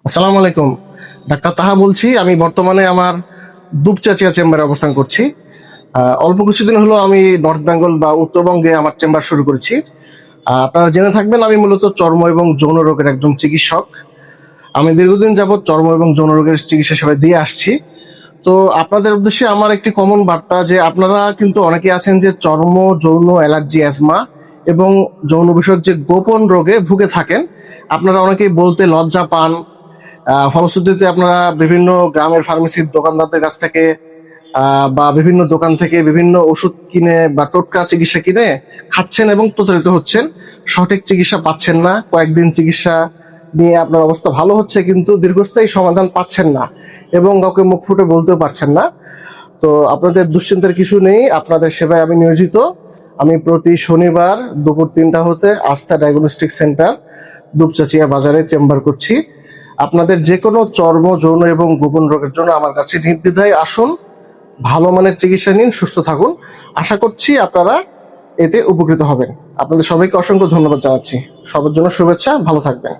আসসালামু আলাইকুম। ডাক্তার তাহা বলছি। আমি বর্তমানে আমার দুপচাচিয়া চেম্বারে অবস্থান করছি। অল্প কিছুদিন হলো আমি নর্থ বেঙ্গল বা উত্তরবঙ্গে আমার চেম্বার শুরু করেছি। আপনারা জেনে থাকবেন আমি মূলত চর্ম এবং যৌন রোগের একজন চিকিৎসক। আমি দীর্ঘদিন যাবৎ চর্ম এবং যৌন রোগের চিকিৎসা সেবা দিয়ে আসছি। তো আপনাদের উদ্দেশ্যে আমার একটি কমন বার্তা যে আপনারা কিন্তু অনেকেই আছেন যে চর্ম, যৌন অ্যালার্জি, অ্যাজমা এবং যৌন বিষয়ক যে গোপন রোগে ভুগে থাকেন। আপনারা অনেকেই বলতে লজ্জা পান। ফলশ্রুতিতে আপনারা বিভিন্ন গ্রামের ফার্মেসির দোকানদারদের কাছ থেকে বা বিভিন্ন দোকান থেকে বিভিন্ন ওষুধ কিনে বা টোটকা চিকিৎসা কিনে খাচ্ছেন এবং প্রতারিত হচ্ছেন। সঠিক চিকিৎসা পাচ্ছেন না। কয়েকদিন চিকিৎসা নিয়ে আপনার অবস্থা ভালো হচ্ছে, কিন্তু দীর্ঘস্থায়ী সমাধান পাচ্ছেন না এবং কাউকে মুখ ফুটে বলতেও পারছেন না। তো আপনাদের দুশ্চিন্তার কিছু নেই, আপনাদের সেবায় আমি নিয়োজিত। আমি প্রতি শনিবার দুপুর 3টা হতে আস্থা ডায়াগনস্টিক সেন্টার, দুপচাচিয়া বাজারে চেম্বার করছি। আপনাদের যে কোনো চর্ম, যৌন এবং গোপন রোগের জন্য আমার কাছে নির্দ্বিধায় আসুন। ভালো মানের চিকিৎসা নিন, সুস্থ থাকুন। আশা করছি আপনারা এতে উপকৃত হবেন। আপনাদের সবাইকে অসংখ্য ধন্যবাদ জানাচ্ছি। সবার জন্য শুভেচ্ছা, ভালো থাকবেন।